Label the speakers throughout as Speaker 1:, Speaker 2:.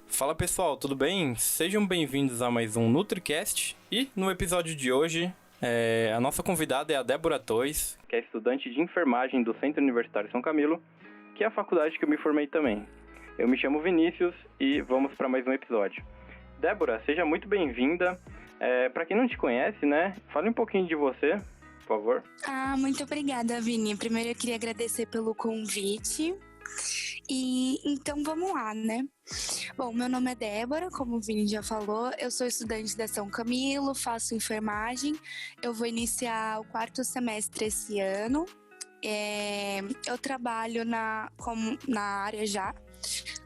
Speaker 1: Fala pessoal, tudo bem? Sejam bem-vindos a mais um NutriCast e no episódio de hoje a nossa convidada é a Débora Tois, que é estudante de enfermagem do Centro Universitário São Camilo, que é a faculdade que eu me formei também. Eu me chamo Vinícius e vamos para mais um episódio. Débora, seja muito bem-vinda. Para quem não te conhece, né, fale um pouquinho de você, por favor.
Speaker 2: Muito obrigada, Vini. Primeiro eu queria agradecer pelo convite. E então vamos lá, né? Bom, meu nome é Débora, como o Vini já falou, eu sou estudante da São Camilo, faço enfermagem, eu vou iniciar o 4º semestre esse ano. Eu trabalho na área já,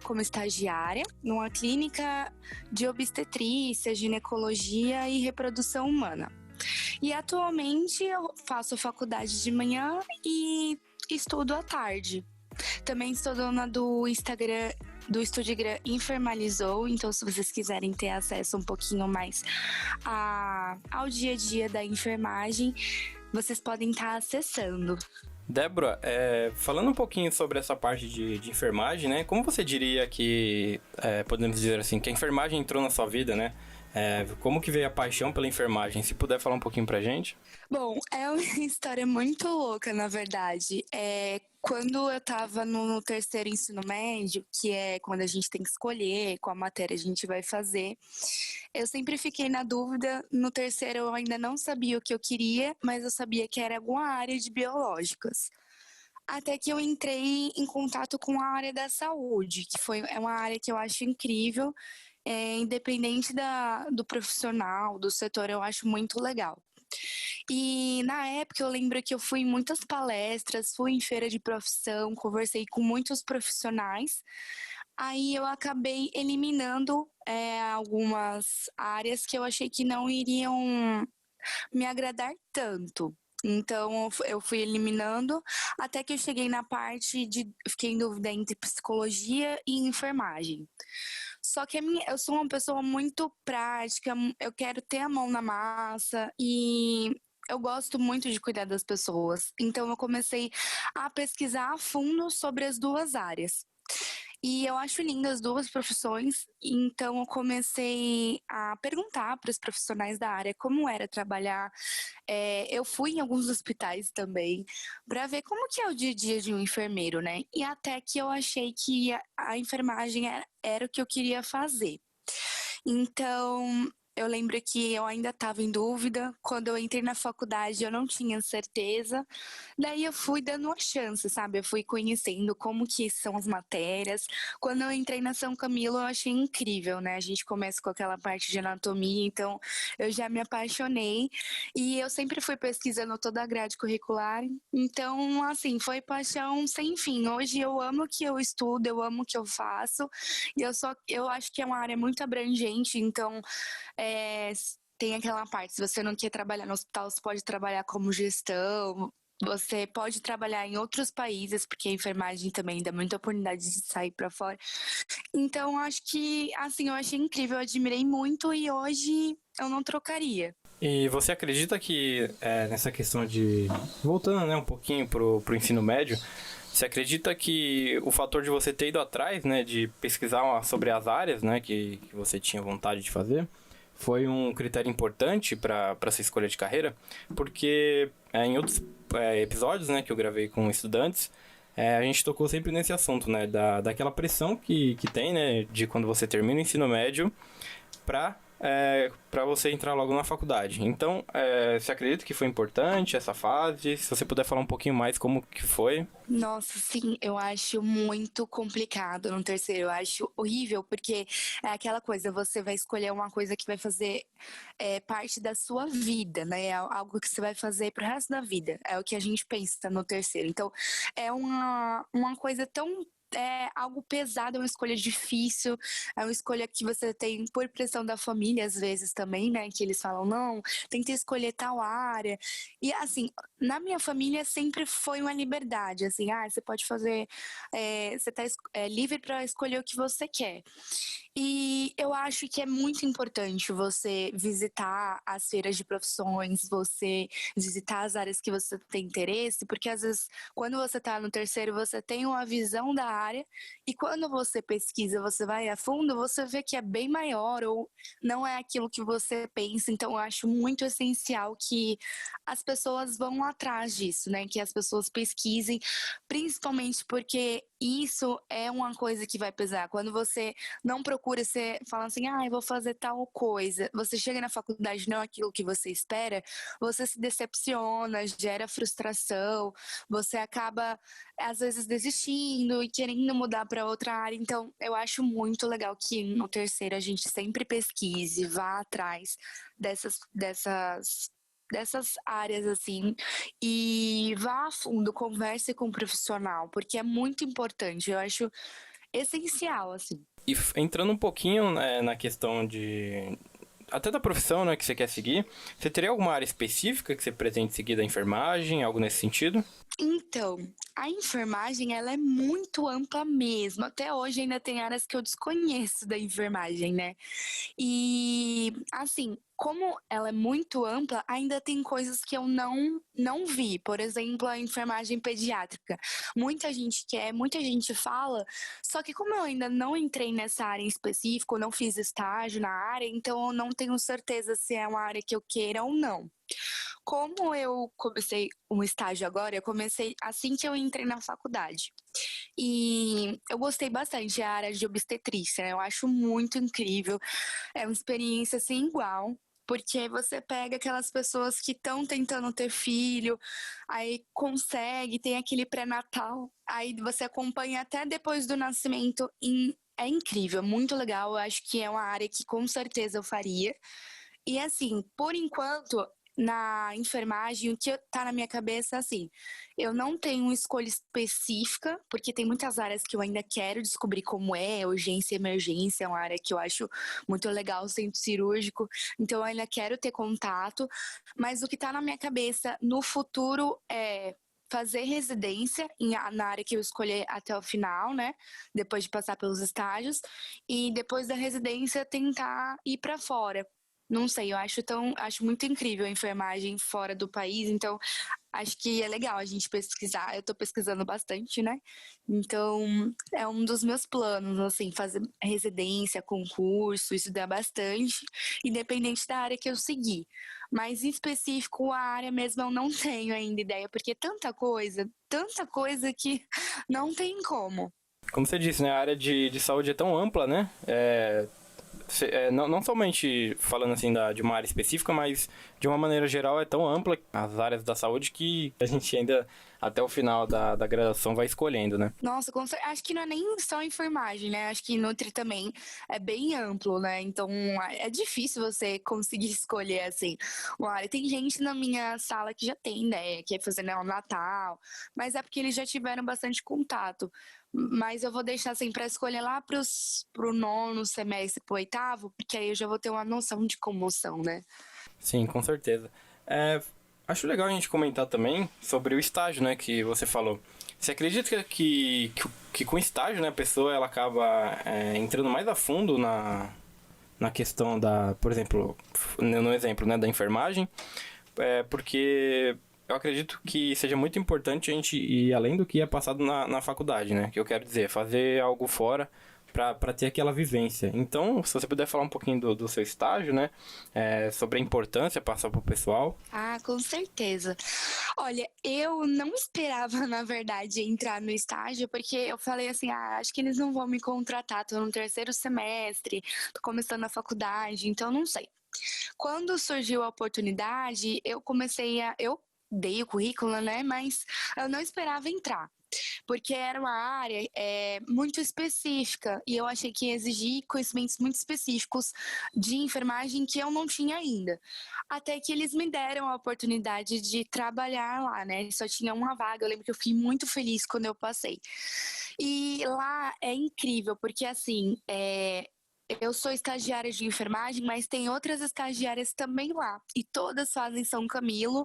Speaker 2: como estagiária, numa clínica de obstetrícia, ginecologia e reprodução humana. E atualmente eu faço faculdade de manhã e estudo à tarde. Também sou dona do Instagram, do Instagram Enfermalizou, então se vocês quiserem ter acesso um pouquinho mais ao dia a dia da enfermagem, vocês podem estar acessando.
Speaker 1: Débora, falando um pouquinho sobre essa parte de enfermagem, né? Como você diria que, podemos dizer assim, que a enfermagem entrou na sua vida, né? Como que veio a paixão pela enfermagem? Se puder falar um pouquinho pra gente.
Speaker 2: Bom, é uma história muito louca, na verdade. Quando eu tava no 3º ensino médio, que é quando a gente tem que escolher qual matéria a gente vai fazer, eu sempre fiquei na dúvida. No 3º eu ainda não sabia o que eu queria, mas eu sabia que era alguma área de biológicas. Até que eu entrei em contato com a área da saúde, que é uma área que eu acho incrível, independente do profissional, do setor, eu acho muito legal. E na época eu lembro que eu fui em muitas palestras, fui em feira de profissão, conversei com muitos profissionais. Aí eu acabei eliminando algumas áreas que eu achei que não iriam me agradar tanto. Então eu fui eliminando até que eu cheguei na parte fiquei em dúvida entre psicologia e enfermagem. Só que eu sou uma pessoa muito prática, eu quero ter a mão na massa e eu gosto muito de cuidar das pessoas. Então eu comecei a pesquisar a fundo sobre as duas áreas. E eu acho lindas as duas profissões, então eu comecei a perguntar para os profissionais da área como era trabalhar. Eu fui em alguns hospitais também para ver como que é o dia a dia de um enfermeiro, né? E até que eu achei que a enfermagem era o que eu queria fazer. Então, eu lembro que eu ainda estava em dúvida. Quando eu entrei na faculdade, eu não tinha certeza. Daí eu fui dando uma chance, sabe? Eu fui conhecendo como que são as matérias. Quando eu entrei na São Camilo, eu achei incrível, né? A gente começa com aquela parte de anatomia, então eu já me apaixonei. E eu sempre fui pesquisando toda a grade curricular. Então, assim, foi paixão sem fim. Hoje eu amo o que eu estudo, eu amo o que eu faço. E eu acho que é uma área muito abrangente, então tem aquela parte, se você não quer trabalhar no hospital, você pode trabalhar como gestão, você pode trabalhar em outros países, porque a enfermagem também dá muita oportunidade de sair para fora. Então, acho que, assim, eu achei incrível, eu admirei muito e hoje eu não trocaria.
Speaker 1: E você acredita que nessa questão de... Voltando, né, um pouquinho pro ensino médio, você acredita que o fator de você ter ido atrás, né, de pesquisar sobre as áreas, né, que você tinha vontade de fazer, foi um critério importante para essa escolha de carreira? Porque em outros episódios, né, que eu gravei com estudantes, a gente tocou sempre nesse assunto, né, daquela pressão que tem, né, de quando você termina o ensino médio para você entrar logo na faculdade. Então, você acredita que foi importante essa fase? Se você puder falar um pouquinho mais como que foi.
Speaker 2: Nossa, sim, eu acho muito complicado no 3º, eu acho horrível, porque é aquela coisa, você vai escolher uma coisa que vai fazer parte da sua vida, né? É algo que você vai fazer pro resto da vida, é o que a gente pensa no 3º. Então, é uma coisa tão algo pesado, é uma escolha difícil, é uma escolha que você tem por pressão da família, às vezes também, né? Que eles falam, não, tenta escolher tal área. E assim, na minha família sempre foi uma liberdade, assim, você pode fazer, você tá livre para escolher o que você quer. E eu acho que é muito importante você visitar as feiras de profissões, você visitar as áreas que você tem interesse, porque às vezes quando você está no terceiro, você tem uma visão da área, e quando você pesquisa, você vai a fundo, você vê que é bem maior ou não é aquilo que você pensa. Então, eu acho muito essencial que as pessoas vão atrás disso, né? Que as pessoas pesquisem, principalmente porque isso é uma coisa que vai pesar. Quando você não procura, você fala assim, eu vou fazer tal coisa. Você chega na faculdade, não é aquilo que você espera, você se decepciona, gera frustração, você acaba, às vezes, desistindo e querendo mudar para outra área. Então, eu acho muito legal que no terceiro a gente sempre pesquise, vá atrás dessas áreas assim e vá a fundo, converse com um profissional, porque é muito importante, eu acho essencial assim.
Speaker 1: E entrando um pouquinho, né, na questão de até da profissão, né, que você quer seguir, você teria alguma área específica que você pretende seguir da enfermagem, algo nesse sentido?
Speaker 2: Então, a enfermagem ela é muito ampla mesmo. Até hoje ainda tem áreas que eu desconheço da enfermagem, né? E assim, como ela é muito ampla, ainda tem coisas que eu não vi. Por exemplo, a enfermagem pediátrica. Muita gente quer, muita gente fala, só que como eu ainda não entrei nessa área em específico, não fiz estágio na área, então eu não tenho certeza se é uma área que eu queira ou não. Como eu comecei um estágio agora, eu comecei assim que eu entrei na faculdade. E eu gostei bastante da área de obstetrícia, né? Eu acho muito incrível. É uma experiência sem igual. Porque você pega aquelas pessoas que estão tentando ter filho, aí consegue, tem aquele pré-natal, aí você acompanha até depois do nascimento. E é incrível, muito legal. Eu acho que é uma área que com certeza eu faria. E assim, por enquanto, na enfermagem, o que tá na minha cabeça é assim, eu não tenho uma escolha específica, porque tem muitas áreas que eu ainda quero descobrir como é, urgência e emergência é uma área que eu acho muito legal, o centro cirúrgico, então eu ainda quero ter contato, mas o que tá na minha cabeça no futuro é fazer residência na área que eu escolher até o final, né? Depois de passar pelos estágios, e depois da residência tentar ir para fora. Não sei, acho muito incrível a enfermagem fora do país, então acho que é legal a gente pesquisar. Eu tô pesquisando bastante, né? Então, é um dos meus planos, assim, fazer residência, concurso, estudar bastante, independente da área que eu seguir. Mas em específico, a área mesmo eu não tenho ainda ideia, porque é tanta coisa que não tem como.
Speaker 1: Como você disse, né, a área de saúde é tão ampla, né? Não somente falando assim de uma área específica, mas de uma maneira geral é tão ampla as áreas da saúde que a gente ainda até o final da graduação vai escolhendo, né?
Speaker 2: Nossa, acho que não é nem só enfermagem, né? Acho que Nutri também é bem amplo, né? Então é difícil você conseguir escolher assim uma área. Tem gente na minha sala que já tem ideia, que é fazer neonatal, mas é porque eles já tiveram bastante contato. Mas eu vou deixar assim para escolher lá pro nono semestre, pro oitavo, porque aí eu já vou ter uma noção de como são, né?
Speaker 1: Sim, com certeza. É, acho legal a gente comentar também sobre o estágio, né, que você falou. Você acredita que com estágio, né, a pessoa ela acaba entrando mais a fundo na questão da, por exemplo, no exemplo, né, da enfermagem, porque eu acredito que seja muito importante a gente ir além do que é passado na faculdade, né, que eu quero dizer, fazer algo fora para ter aquela vivência. Então, se você puder falar um pouquinho do seu estágio, né, sobre a importância, passar para o pessoal.
Speaker 2: Ah, com certeza. Olha, eu não esperava, na verdade, entrar no estágio, porque eu falei assim, acho que eles não vão me contratar, tô no terceiro semestre, tô começando a faculdade, então não sei. Quando surgiu a oportunidade, eu dei o currículo, né, mas eu não esperava entrar porque era uma área muito específica e eu achei que ia exigir conhecimentos muito específicos de enfermagem que eu não tinha ainda. Até que eles me deram a oportunidade de trabalhar lá, né? Só tinha uma vaga, eu lembro que eu fiquei muito feliz quando eu passei. E lá é incrível, porque assim, eu sou estagiária de enfermagem, mas tem outras estagiárias também lá. E todas fazem São Camilo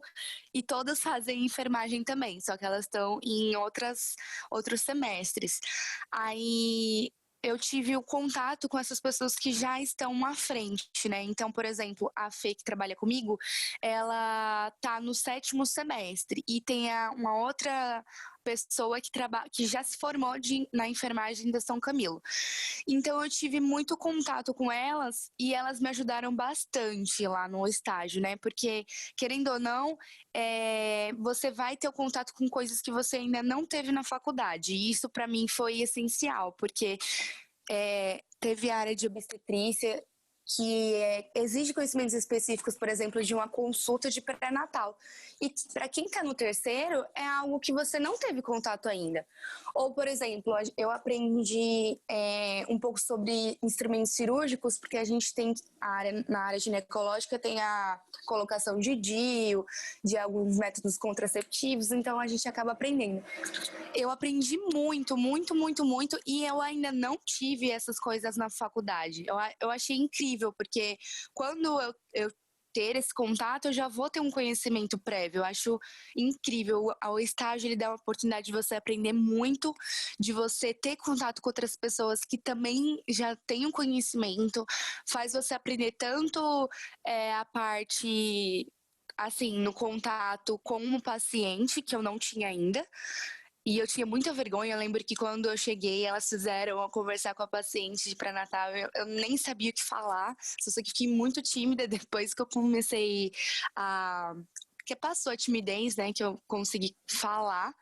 Speaker 2: e todas fazem enfermagem também, só que elas estão em outros semestres. Aí eu tive o contato com essas pessoas que já estão à frente, né? Então, por exemplo, a Fê, que trabalha comigo, ela tá no 7º semestre e tem uma outra pessoa que já se formou na enfermagem da São Camilo. Então eu tive muito contato com elas e elas me ajudaram bastante lá no estágio, né? Porque, querendo ou não, você vai ter o contato com coisas que você ainda não teve na faculdade. E isso para mim foi essencial, porque teve a área de obstetrícia que exige conhecimentos específicos, por exemplo, de uma consulta de pré-natal. E para quem está no terceiro, é algo que você não teve contato ainda. Ou, por exemplo, eu aprendi um pouco sobre instrumentos cirúrgicos, porque a gente tem na área ginecológica tem a colocação de DIU, de alguns métodos contraceptivos, então a gente acaba aprendendo. Eu aprendi muito, muito, muito, muito, e eu ainda não tive essas coisas na faculdade. Eu achei incrível, porque quando eu ter esse contato, eu já vou ter um conhecimento prévio. Eu acho incrível. O estágio, ele dá a oportunidade de você aprender muito, de você ter contato com outras pessoas que também já têm um conhecimento, faz você aprender tanto a parte, assim, no contato com o paciente, que eu não tinha ainda. E eu tinha muita vergonha. Eu lembro que quando eu cheguei, elas fizeram eu conversar com a paciente de pré-natal. Eu nem sabia o que falar. Só sei que fiquei muito tímida depois que eu comecei a. Porque passou a timidez, né? Que eu consegui falar.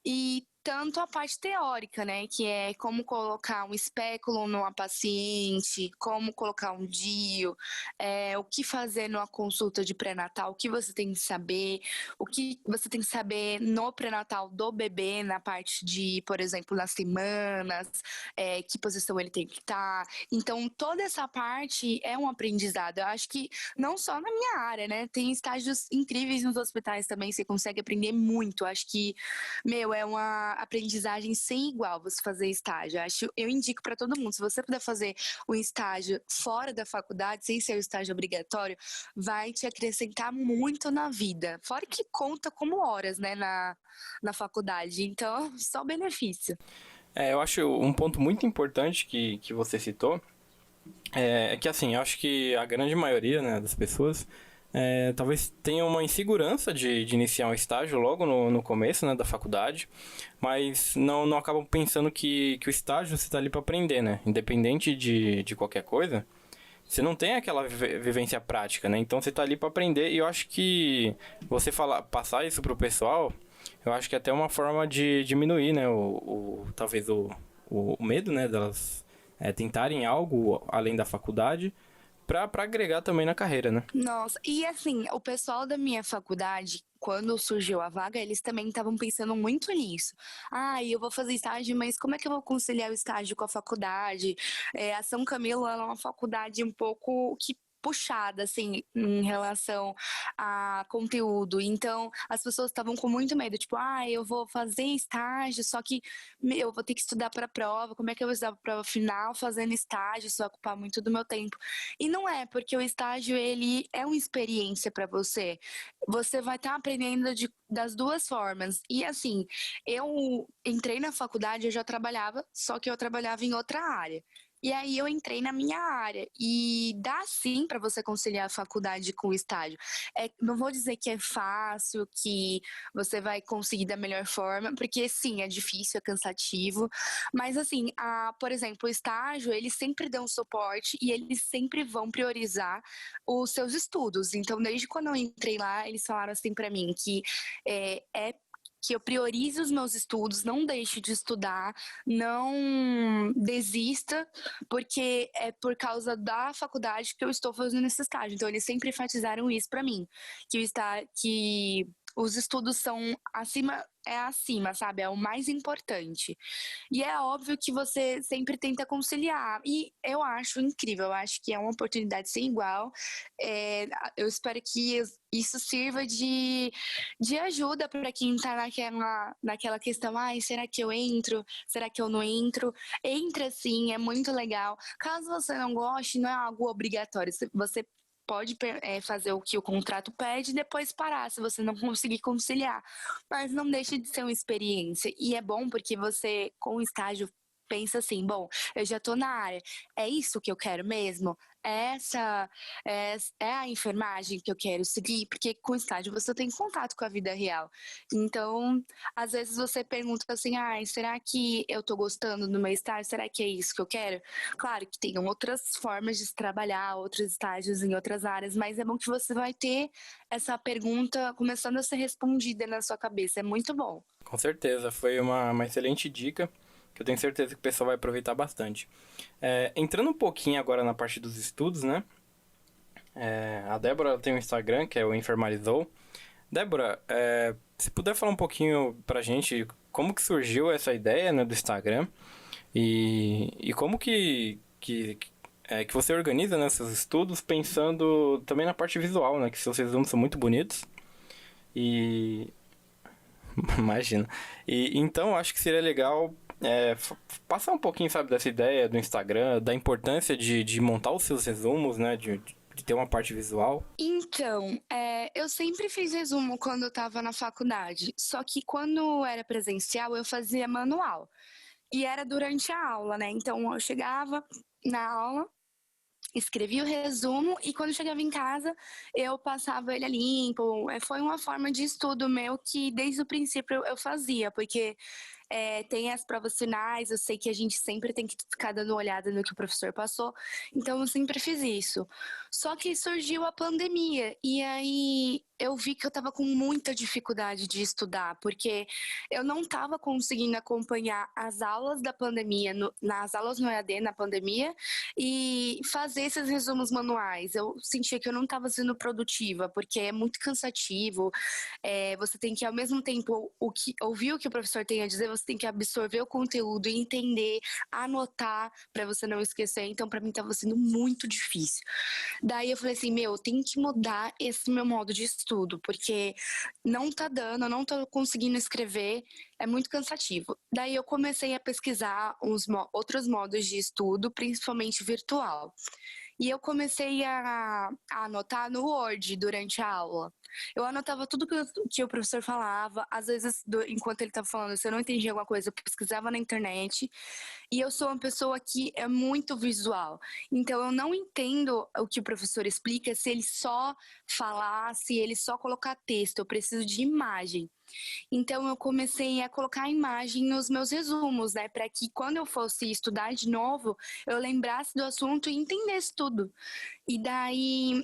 Speaker 2: E tanto a parte teórica, né, que é como colocar um espéculo numa paciente, como colocar um DIU, o que fazer numa consulta de pré-natal, o que você tem que saber, o que você tem que saber no pré-natal do bebê, na parte de, por exemplo, nas semanas, que posição ele tem que estar. Então, toda essa parte é um aprendizado. Eu acho que não só na minha área, né, tem estágios incríveis nos hospitais também, você consegue aprender muito. Eu acho que, é uma aprendizagem sem igual você fazer estágio. Eu indico para todo mundo, se você puder fazer um estágio fora da faculdade, sem ser o estágio obrigatório, vai te acrescentar muito na vida. Fora que conta como horas, né, na faculdade. Então, só benefício.
Speaker 1: Eu acho um ponto muito importante que você citou é que, assim, eu acho que a grande maioria, né, das pessoas talvez tenha uma insegurança de iniciar um estágio logo no começo, né, da faculdade, mas não acabam pensando que o estágio você está ali para aprender, né? Independente de qualquer coisa, você não tem aquela vivência prática, né? Então você está ali para aprender, e eu acho que você passar isso pro pessoal, eu acho que é até uma forma de diminuir, né, talvez o medo, né, delas tentarem algo além da faculdade, pra agregar também na carreira, né?
Speaker 2: Nossa, e assim, o pessoal da minha faculdade, quando surgiu a vaga, eles também estavam pensando muito nisso. Ah, eu vou fazer estágio, mas como é que eu vou conciliar o estágio com a faculdade? A São Camilo, ela é uma faculdade um pouco que puxada, assim, em relação a conteúdo. Então, as pessoas estavam com muito medo, tipo, eu vou fazer estágio, só que eu vou ter que estudar para a prova, como é que eu vou estudar para a prova final fazendo estágio? Isso vai ocupar muito do meu tempo. E não é, porque o estágio, ele é uma experiência para você. Você vai estar aprendendo das duas formas. E assim, eu entrei na faculdade, eu já trabalhava, só que eu trabalhava em outra área. E aí eu entrei na minha área. E dá sim para você conciliar a faculdade com o estágio. Não vou dizer que é fácil, que você vai conseguir da melhor forma, porque sim, é difícil, é cansativo. Mas assim, por exemplo, o estágio, eles sempre dão suporte e eles sempre vão priorizar os seus estudos. Então, desde quando eu entrei lá, eles falaram assim para mim que que eu priorize os meus estudos, não deixe de estudar, não desista, porque é por causa da faculdade que eu estou fazendo esse estágio. Então, eles sempre enfatizaram isso para mim, que os estudos são acima, sabe? É o mais importante. E é óbvio que você sempre tenta conciliar. E eu acho incrível, eu acho que é uma oportunidade sem igual. Eu espero que isso sirva de ajuda para quem está naquela questão, ai, será que eu entro? Será que eu não entro? Entra sim, é muito legal. Caso você não goste, não é algo obrigatório. Você pode fazer o que o contrato pede e depois parar, se você não conseguir conciliar. Mas não deixa de ser uma experiência. E é bom porque você, com o estágio, pensa assim, bom, eu já tô na área, é isso que eu quero mesmo? Essa é a enfermagem que eu quero seguir? Porque com o estágio você tem contato com a vida real. Então, às vezes você pergunta assim, ai, será que eu tô gostando do meu estágio? Será que é isso que eu quero? Claro que tem outras formas de se trabalhar, outros estágios em outras áreas, mas é bom que você vai ter essa pergunta começando a ser respondida na sua cabeça. É muito bom.
Speaker 1: Com certeza, foi uma excelente dica, que eu tenho certeza que o pessoal vai aproveitar bastante. Entrando um pouquinho agora na parte dos estudos, né? A Débora ela tem um Instagram, que é o Enfermarizou. Débora, se puder falar um pouquinho pra gente como que surgiu essa ideia, né, do Instagram e como que você organiza, né, seus estudos pensando também na parte visual, né, que seus resumos são muito bonitos e imagina. E então acho que seria legal passar um pouquinho, sabe, dessa ideia do Instagram, da importância de montar os seus resumos, né, de ter uma parte visual.
Speaker 2: Então, eu sempre fiz resumo quando eu estava na faculdade, só que quando era presencial eu fazia manual. E era durante a aula, né? Então eu chegava na aula, escrevia o resumo e quando chegava em casa eu passava ele a limpo. Foi uma forma de estudo meu que desde o princípio eu fazia, porque tem as provas finais, eu sei que a gente sempre tem que ficar dando uma olhada no que o professor passou, então eu sempre fiz isso. Só que surgiu a pandemia e aí eu vi que eu estava com muita dificuldade de estudar, porque eu não estava conseguindo acompanhar as aulas da pandemia, nas aulas no EAD na pandemia, e fazer esses resumos manuais. Eu sentia que eu não estava sendo produtiva, porque é muito cansativo, você tem que, ao mesmo tempo, ouvir o que o professor tem a dizer, você tem que absorver o conteúdo, entender, anotar para você não esquecer. Então, para mim, estava sendo muito difícil. Daí eu falei assim, eu tenho que mudar esse meu modo de estudo, porque não tá dando, eu não tô conseguindo escrever, é muito cansativo. Daí eu comecei a pesquisar outros modos de estudo, principalmente virtual. E eu comecei a anotar no Word durante a aula. Eu anotava tudo que o professor falava. Às vezes, enquanto ele estava falando, se eu não entendia alguma coisa, eu pesquisava na internet. E eu sou uma pessoa que é muito visual. Então, eu não entendo o que o professor explica se ele só falar, se ele só colocar texto. Eu preciso de imagem. Então, eu comecei a colocar imagem nos meus resumos, né? Para que quando eu fosse estudar de novo, eu lembrasse do assunto e entendesse tudo. E daí,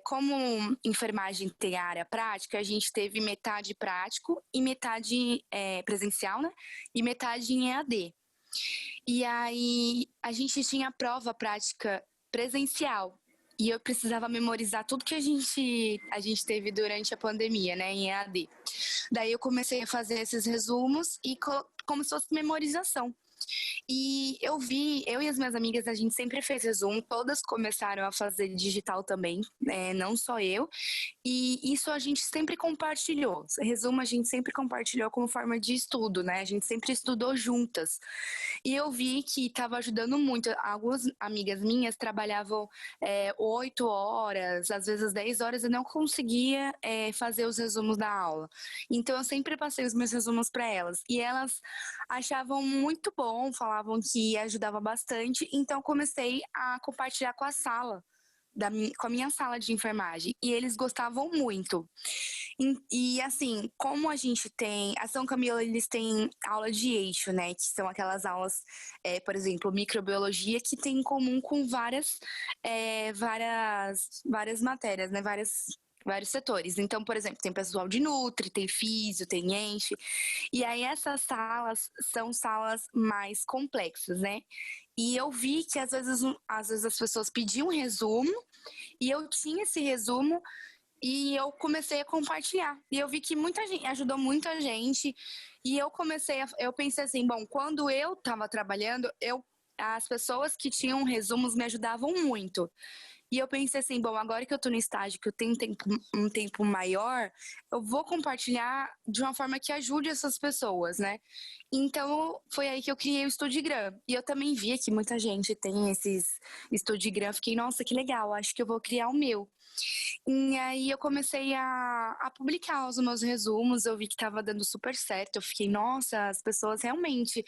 Speaker 2: como enfermagem tem a área prática, a gente teve metade prático e metade presencial, né? E metade em EAD. E aí, a gente tinha prova prática presencial. E eu precisava memorizar tudo que a gente teve durante a pandemia, né, em EAD. Daí eu comecei a fazer esses resumos e como se fosse memorização. E eu e as minhas amigas, a gente sempre fez resumo, todas começaram a fazer digital também, não só eu. E isso a gente sempre compartilhou. Resumo a gente sempre compartilhou como forma de estudo, né? A gente sempre estudou juntas. E eu vi que estava ajudando muito. Algumas amigas minhas trabalhavam 8 horas, às vezes 10 horas, e não conseguia fazer os resumos da aula. Então eu sempre passei os meus resumos para elas. E elas achavam muito bom, falavam que ajudava bastante. Então eu comecei a compartilhar com a sala. Com a minha sala de enfermagem, e eles gostavam muito. E assim, como a gente tem, a São Camilo, eles têm aula de eixo, né, que são aquelas aulas, por exemplo, microbiologia, que tem em comum com várias matérias, né, vários setores. Então, por exemplo, tem pessoal de Nutri, tem Físio, tem Enche, e aí essas salas são salas mais complexas, né? E eu vi que às vezes as pessoas pediam um resumo e eu tinha esse resumo E eu comecei a compartilhar. E eu vi que muita gente ajudou muita gente. E eu pensei assim, bom, quando eu estava trabalhando, as pessoas que tinham resumos me ajudavam muito. E eu pensei assim, bom, agora que eu tô no estágio, que eu tenho um tempo maior, eu vou compartilhar de uma forma que ajude essas pessoas, né? Então, foi aí que eu criei o Studigram. E eu também via que muita gente tem esses Studigram. Fiquei, nossa, que legal, acho que eu vou criar o meu. E aí eu comecei a publicar os meus resumos, eu vi que estava dando super certo. Eu fiquei, nossa, as pessoas realmente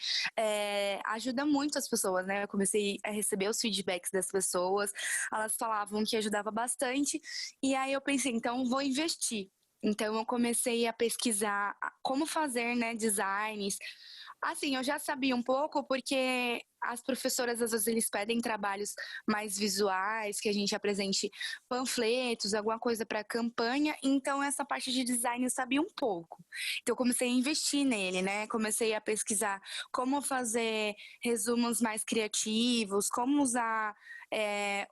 Speaker 2: ajuda muito as pessoas, né? Eu comecei a receber os feedbacks das pessoas, elas falavam que ajudava bastante, e aí eu pensei, então vou investir. Então eu comecei a pesquisar como fazer, né, designs. Assim, eu já sabia um pouco porque as professoras às vezes eles pedem trabalhos mais visuais, que a gente apresente panfletos, alguma coisa para campanha. Então essa parte de design eu sabia um pouco. Então eu comecei a investir nele, né? Comecei a pesquisar como fazer resumos mais criativos, como usar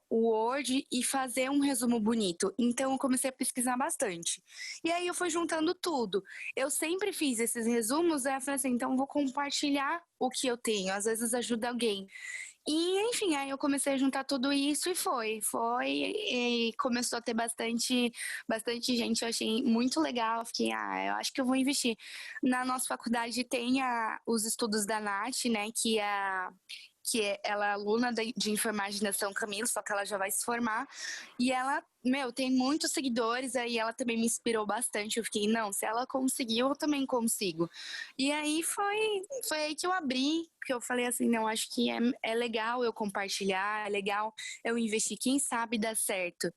Speaker 2: o Word e fazer um resumo bonito. Então eu comecei a pesquisar bastante. E aí eu fui juntando tudo. Eu sempre fiz esses resumos, aí eu falei assim, então eu vou compartilhar o que eu tenho, às vezes ajuda alguém. E, enfim, aí eu comecei a juntar tudo isso e e começou a ter bastante gente, eu achei muito legal, fiquei, eu acho que eu vou investir. Na nossa faculdade tem os estudos da Nath, né, ela é aluna de enfermagem da São Camilo, só que ela já vai se formar. E ela, meu, tem muitos seguidores, aí ela também me inspirou bastante. Eu fiquei, não, se ela conseguiu, eu também consigo. E aí foi aí que eu abri, que eu falei assim, não, acho que é legal eu compartilhar, é legal eu investir, quem sabe dá certo.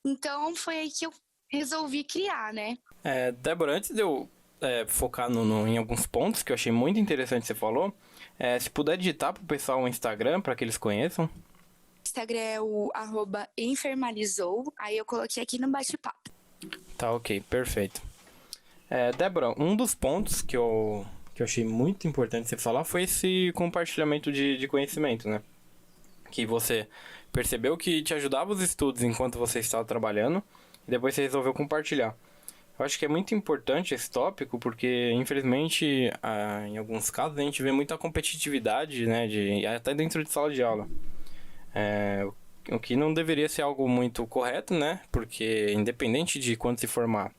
Speaker 2: Então foi aí que eu resolvi criar, né?
Speaker 1: Débora, antes de eu focar em alguns pontos que eu achei muito interessante que você falou, se puder digitar pro pessoal o Instagram para que eles conheçam.
Speaker 2: Instagram é o @enfermalizou, aí eu coloquei aqui no bate-papo.
Speaker 1: Tá, ok, perfeito. Débora, um dos pontos que eu achei muito importante você falar foi esse compartilhamento de conhecimento, né? Que você percebeu que te ajudava os estudos enquanto você estava trabalhando e depois você resolveu compartilhar. Eu acho que é muito importante esse tópico porque, infelizmente, em alguns casos a gente vê muita competitividade, né, até dentro de sala de aula. O que não deveria ser algo muito correto, né? Porque independente de quando se formar,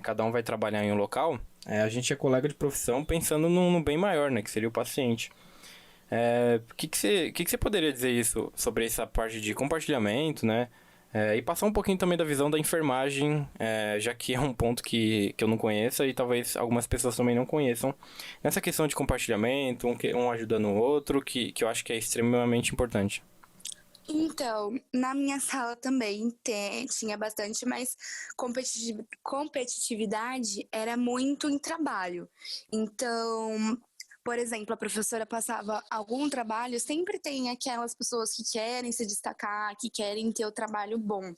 Speaker 1: cada um vai trabalhar em um local, a gente é colega de profissão pensando no bem maior, né? Que seria o paciente. O que você poderia dizer isso sobre essa parte de compartilhamento, né? E passar um pouquinho também da visão da enfermagem, já que é um ponto que eu não conheço e talvez algumas pessoas também não conheçam. Nessa questão de compartilhamento, um ajudando o outro, que eu acho que é extremamente importante.
Speaker 2: Então, na minha sala também tinha bastante, mas competitividade era muito em trabalho. Então, por exemplo, a professora passava algum trabalho, sempre tem aquelas pessoas que querem se destacar, que querem ter o trabalho bom.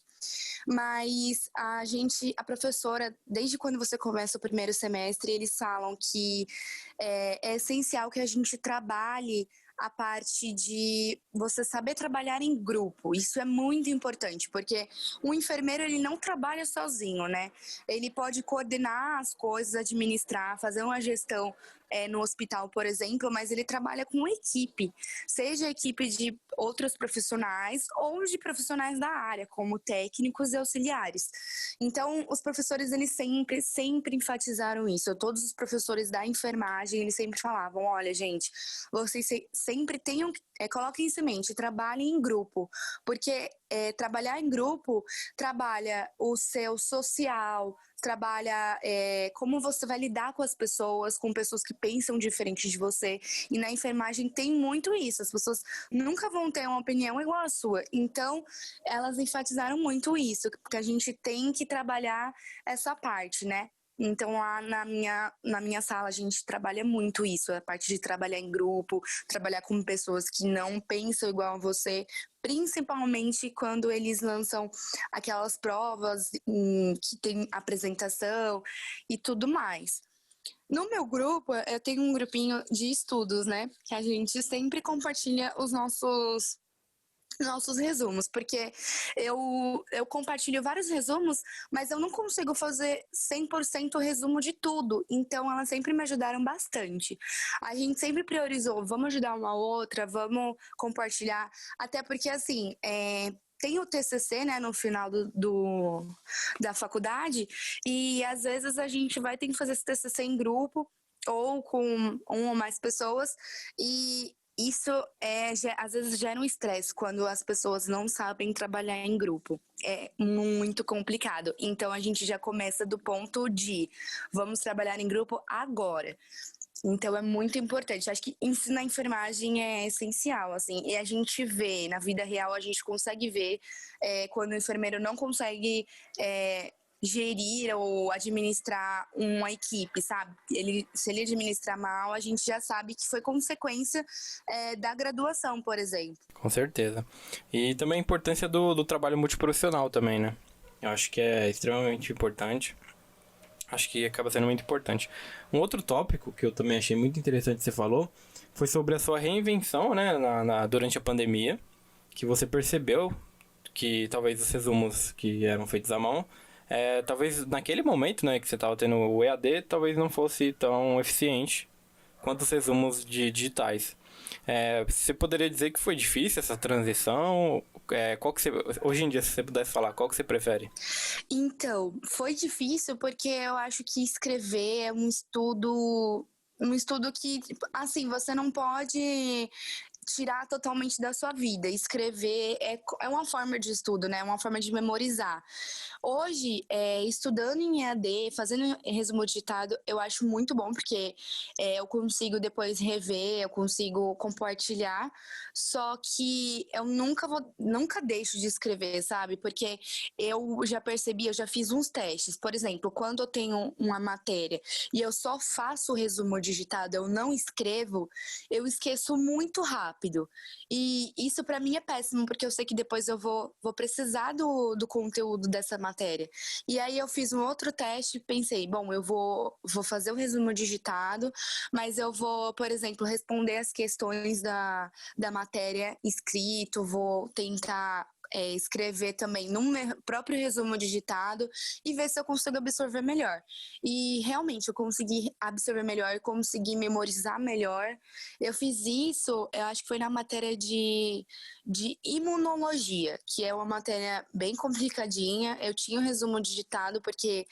Speaker 2: Mas a professora, desde quando você começa o primeiro semestre, eles falam que é essencial que a gente trabalhe a parte de você saber trabalhar em grupo. Isso é muito importante, porque o enfermeiro ele não trabalha sozinho, né? Ele pode coordenar as coisas, administrar, fazer uma gestão no hospital, por exemplo, mas ele trabalha com equipe, seja equipe de outros profissionais ou de profissionais da área, como técnicos e auxiliares. Então, os professores, eles sempre enfatizaram isso. Todos os professores da enfermagem, eles sempre falavam, olha, gente, vocês sempre tenham, coloquem isso em mente, trabalhem em grupo, porque trabalhar em grupo trabalha o seu social, trabalha como você vai lidar com as pessoas, com pessoas que pensam diferente de você. E na enfermagem tem muito isso. As pessoas nunca vão ter uma opinião igual à sua. Então, elas enfatizaram muito isso, porque a gente tem que trabalhar essa parte, né? Então, lá na minha sala, a gente trabalha muito isso, a parte de trabalhar em grupo, trabalhar com pessoas que não pensam igual a você, principalmente quando eles lançam aquelas provas que tem apresentação e tudo mais. No meu grupo, eu tenho um grupinho de estudos, né? Que a gente sempre compartilha nossos resumos, porque eu compartilho vários resumos, mas eu não consigo fazer 100% resumo de tudo, então elas sempre me ajudaram bastante. A gente sempre priorizou, vamos ajudar uma outra, vamos compartilhar, até porque assim, tem o TCC, né, no final da faculdade, e às vezes a gente vai ter que fazer esse TCC em grupo, ou com uma ou mais pessoas, e isso às vezes gera um estresse quando as pessoas não sabem trabalhar em grupo. É muito complicado. Então a gente já começa do ponto de vamos trabalhar em grupo agora. Então é muito importante. Acho que ensinar enfermagem é essencial, assim. E a gente vê, na vida real, a gente consegue ver quando o enfermeiro não consegue gerir ou administrar uma equipe, sabe? Se ele administrar mal, a gente já sabe que foi consequência da graduação, por exemplo.
Speaker 1: Com certeza. E também a importância do trabalho multiprofissional também, né? Eu acho que é extremamente importante. Acho que acaba sendo muito importante. Um outro tópico que eu também achei muito interessante que você falou foi sobre a sua reinvenção, né, durante a pandemia, que você percebeu que talvez os resumos que eram feitos à mão, talvez naquele momento, né, que você estava tendo o EAD, talvez não fosse tão eficiente quanto os resumos digitais. Você poderia dizer que foi difícil essa transição? Qual que hoje em dia, se você pudesse falar, qual que você prefere?
Speaker 2: Então, foi difícil porque eu acho que escrever é um estudo que, assim, você não pode tirar totalmente da sua vida. Escrever é uma forma de estudo, né? É uma forma de memorizar. Hoje, estudando em EAD, fazendo resumo digitado, eu acho muito bom, porque eu consigo depois rever, eu consigo compartilhar, só que eu nunca deixo de escrever, sabe? Porque eu já percebi, eu já fiz uns testes. Por exemplo, quando eu tenho uma matéria e eu só faço o resumo digitado, eu não escrevo, eu esqueço muito rápido. E isso para mim é péssimo, porque eu sei que depois eu vou precisar do conteúdo dessa matéria. E aí eu fiz um outro teste e pensei, bom, eu vou fazer o resumo digitado, mas eu vou, por exemplo, responder as questões da matéria escrito, vou tentar escrever também no meu próprio resumo digitado e ver se eu consigo absorver melhor. E realmente eu consegui absorver melhor, consegui memorizar melhor. Eu fiz isso, eu acho que foi na matéria de imunologia, que é uma matéria bem complicadinha. Eu tinha o resumo digitado porque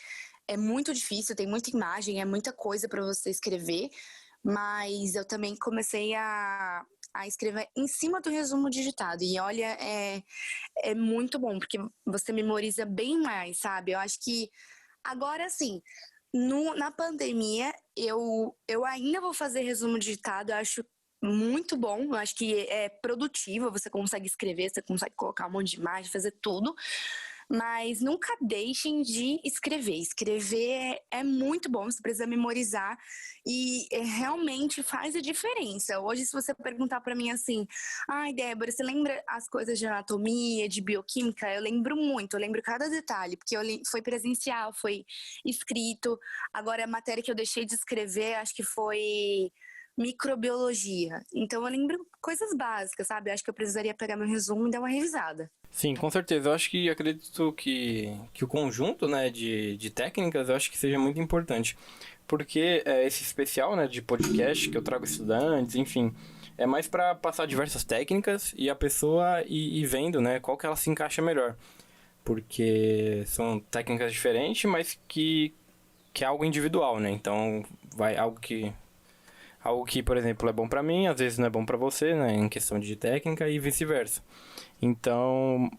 Speaker 2: é muito difícil, tem muita imagem, é muita coisa para você escrever, mas eu também comecei a escrever em cima do resumo digitado. E olha, é muito bom, porque você memoriza bem mais, sabe? Eu acho que agora sim, na pandemia, eu ainda vou fazer resumo digitado, eu acho muito bom, eu acho que é produtivo, você consegue escrever, você consegue colocar um monte de imagem, fazer tudo, mas nunca deixem de escrever. Escrever é muito bom, você precisa memorizar e realmente faz a diferença. Hoje, se você perguntar para mim assim, ai, Débora, você lembra as coisas de anatomia, de bioquímica? Eu lembro muito, eu lembro cada detalhe, porque foi presencial, foi escrito. Agora, a matéria que eu deixei de escrever, acho que foi microbiologia. Então, eu lembro coisas básicas, sabe? Acho que eu precisaria pegar meu resumo e dar uma revisada.
Speaker 1: Sim, com certeza. Eu acho que acredito que o conjunto, né, de técnicas, eu acho que seja muito importante. Porque esse especial, né, de podcast que eu trago estudantes, enfim, é mais para passar diversas técnicas e a pessoa ir vendo, né, qual que ela se encaixa melhor. Porque são técnicas diferentes, mas que é algo individual, né? Então, vai algo que, por exemplo, é bom para mim, às vezes não é bom para você, né, em questão de técnica e vice-versa. Então,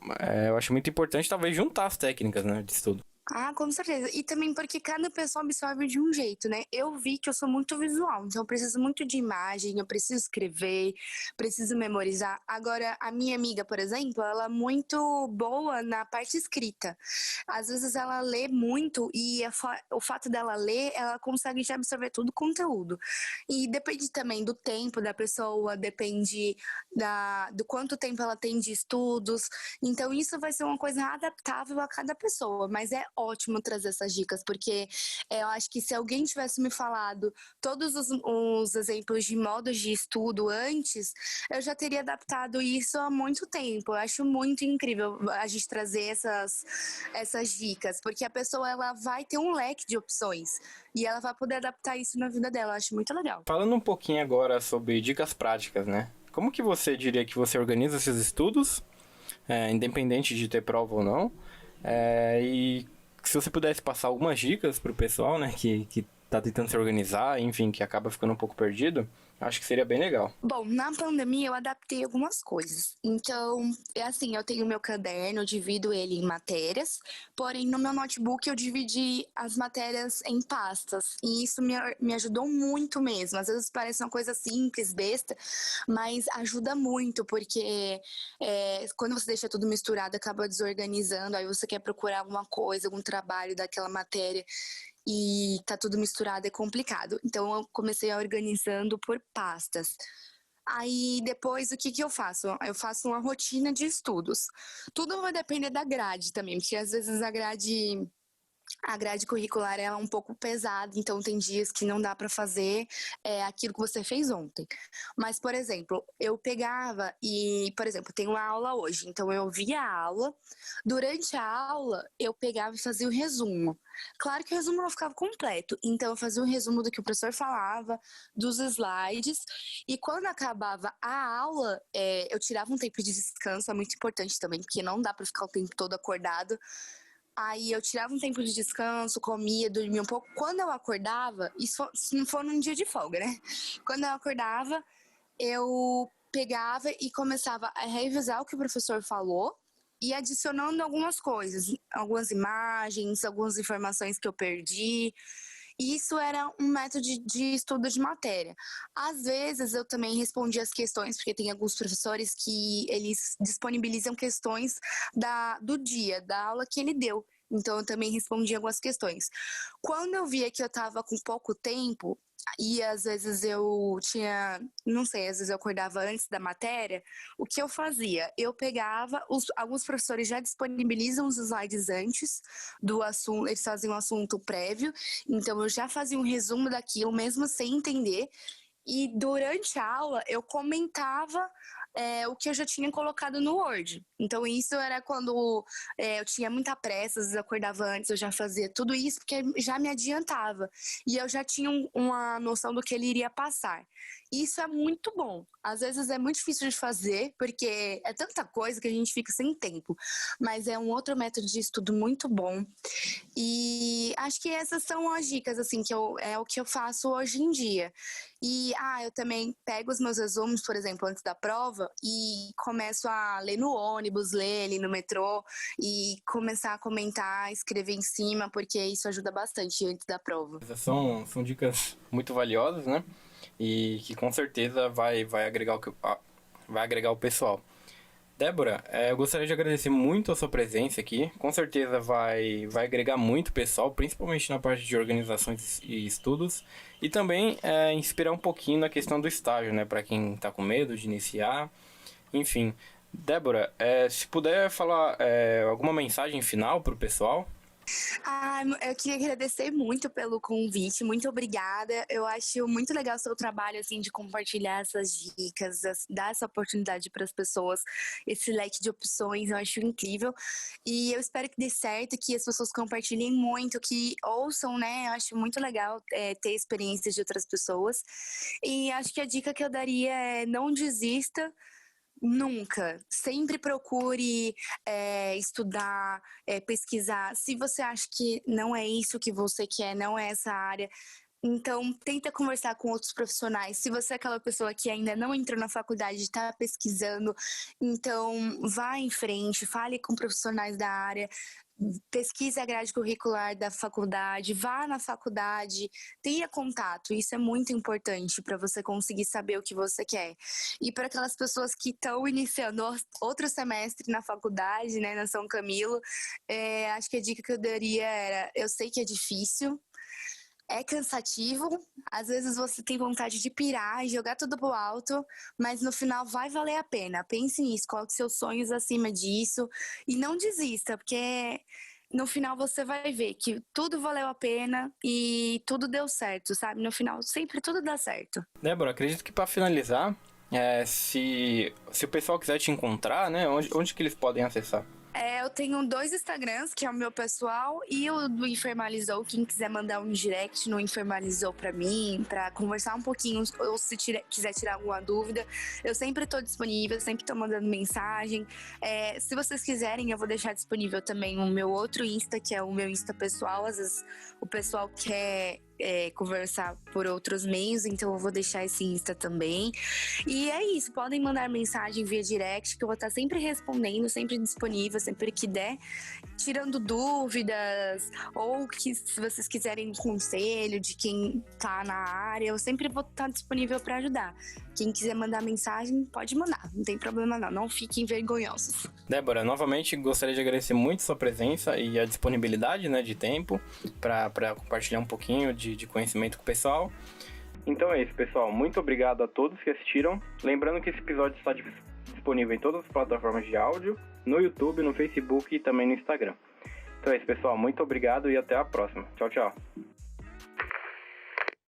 Speaker 1: eu acho muito importante talvez juntar as técnicas, né, de estudo.
Speaker 2: Ah, com certeza. E também porque cada pessoa absorve de um jeito, né? Eu vi que eu sou muito visual, então eu preciso muito de imagem, eu preciso escrever, preciso memorizar. Agora, a minha amiga, por exemplo, ela é muito boa na parte escrita. Às vezes ela lê muito e o fato dela ler, ela consegue já absorver todo o conteúdo. E depende também do tempo da pessoa, depende do quanto tempo ela tem de estudos. Então, isso vai ser uma coisa adaptável a cada pessoa, mas é ótimo trazer essas dicas, porque eu acho que se alguém tivesse me falado todos os exemplos de modos de estudo antes, eu já teria adaptado isso há muito tempo. Eu acho muito incrível a gente trazer essas dicas, porque a pessoa ela vai ter um leque de opções e ela vai poder adaptar isso na vida dela. Eu acho muito legal.
Speaker 1: Falando um pouquinho agora sobre dicas práticas, né? Como que você diria que você organiza seus estudos, independente de ter prova ou não? E se você pudesse passar algumas dicas pro pessoal, né, que tá tentando se organizar, enfim, que acaba ficando um pouco perdido, acho que seria bem legal.
Speaker 2: Bom, na pandemia eu adaptei algumas coisas. Então, é assim, eu tenho meu caderno, eu divido ele em matérias, porém no meu notebook eu dividi as matérias em pastas. E isso me ajudou muito mesmo. Às vezes parece uma coisa simples, besta, mas ajuda muito, porque quando você deixa tudo misturado, acaba desorganizando, aí você quer procurar alguma coisa, algum trabalho daquela matéria e tá tudo misturado, é complicado. Então eu comecei organizando por pastas. Aí depois o que eu faço? Eu faço uma rotina de estudos. Tudo vai depender da grade também, porque às vezes a grade curricular é um pouco pesada, então tem dias que não dá para fazer aquilo que você fez ontem. Mas, por exemplo, eu pegava e, por exemplo, tenho uma aula hoje, então eu via a aula, durante a aula eu pegava e fazia o resumo. Claro que o resumo não ficava completo, então eu fazia um resumo do que o professor falava, dos slides, e quando acabava a aula, eu tirava um tempo de descanso, é muito importante também, porque não dá para ficar o tempo todo acordado. Aí eu tirava um tempo de descanso, comia, dormia um pouco. Quando eu acordava, isso se não for num dia de folga, né? Quando eu acordava, eu pegava e começava a revisar o que o professor falou e adicionando algumas coisas, algumas imagens, algumas informações que eu perdi. Isso era um método de estudo de matéria. Às vezes eu também respondia as questões, porque tem alguns professores que eles disponibilizam questões do dia, da aula que ele deu. Então eu também respondia algumas questões. Quando eu via que eu estava com pouco tempo, e às vezes eu tinha, não sei, às vezes eu acordava antes da matéria, o que eu fazia? Eu pegava, alguns professores já disponibilizam os slides antes do assunto, eles fazem um assunto prévio, então eu já fazia um resumo daquilo, mesmo sem entender, e durante a aula eu comentava o que eu já tinha colocado no Word. Então isso era quando eu tinha muita pressa, às vezes eu acordava antes, eu já fazia tudo isso, porque já me adiantava. E eu já tinha uma noção do que ele iria passar. Isso é muito bom. Às vezes é muito difícil de fazer, porque é tanta coisa que a gente fica sem tempo. Mas é um outro método de estudo muito bom. E acho que essas são as dicas, assim, é o que eu faço hoje em dia. E, eu também pego os meus resumos, por exemplo, antes da prova e começo a ler no ônibus, ler ali no metrô e começar a comentar, escrever em cima, porque isso ajuda bastante antes da prova.
Speaker 1: São dicas muito valiosas, né? E que com certeza vai agregar o pessoal. Débora, eu gostaria de agradecer muito a sua presença aqui. Com certeza vai agregar muito pessoal, principalmente na parte de organizações e estudos. E também inspirar um pouquinho na questão do estágio, né? Para quem está com medo de iniciar. Enfim, Débora, se puder falar alguma mensagem final para o pessoal.
Speaker 2: Eu queria agradecer muito pelo convite, muito obrigada. Eu acho muito legal o seu trabalho, assim, de compartilhar essas dicas, dar essa oportunidade para as pessoas, esse leque de opções, eu acho incrível. E eu espero que dê certo, que as pessoas compartilhem muito, que ouçam, né? Eu acho muito legal ter experiências de outras pessoas. E acho que a dica que eu daria é não desista. Nunca. Sempre procure estudar, pesquisar. Se você acha que não é isso que você quer, não é essa área, então tenta conversar com outros profissionais. Se você é aquela pessoa que ainda não entrou na faculdade e está pesquisando, então vá em frente, fale com profissionais da área. Pesquise a grade curricular da faculdade, vá na faculdade, tenha contato, isso é muito importante para você conseguir saber o que você quer. E para aquelas pessoas que estão iniciando outro semestre na faculdade, né, na São Camilo, acho que a dica que eu daria era: eu sei que é difícil, é cansativo, às vezes você tem vontade de pirar e jogar tudo pro alto, mas no final vai valer a pena. Pense nisso, coloque seus sonhos acima disso e não desista, porque no final você vai ver que tudo valeu a pena e tudo deu certo, sabe? No final sempre tudo dá certo.
Speaker 1: Débora, acredito que para finalizar, se o pessoal quiser te encontrar, né, onde que eles podem acessar?
Speaker 2: Eu tenho 2 Instagrams, que é o meu pessoal e o do Infernalizou. Quem quiser mandar um direct no Infernalizou pra mim, pra conversar um pouquinho, ou se quiser tirar alguma dúvida, eu sempre tô disponível, sempre tô mandando mensagem. Se vocês quiserem, eu vou deixar disponível também o meu outro Insta, que é o meu Insta pessoal. Às vezes o pessoal quer conversar por outros meios, então eu vou deixar esse Insta também. E é isso, podem mandar mensagem via direct, que eu vou estar sempre respondendo, sempre disponível, sempre que der, tirando dúvidas, ou que se vocês quiserem um conselho de quem tá na área, eu sempre vou estar disponível para ajudar. Quem quiser mandar mensagem, pode mandar, não tem problema não fiquem vergonhosos.
Speaker 1: Débora, novamente gostaria de agradecer muito a sua presença e a disponibilidade, né, de tempo para compartilhar um pouquinho de conhecimento com o pessoal. Então é isso, pessoal. Muito obrigado a todos que assistiram. Lembrando que esse episódio está disponível em todas as plataformas de áudio, no YouTube, no Facebook e também no Instagram. Então é isso, pessoal. Muito obrigado e até a próxima. Tchau, tchau.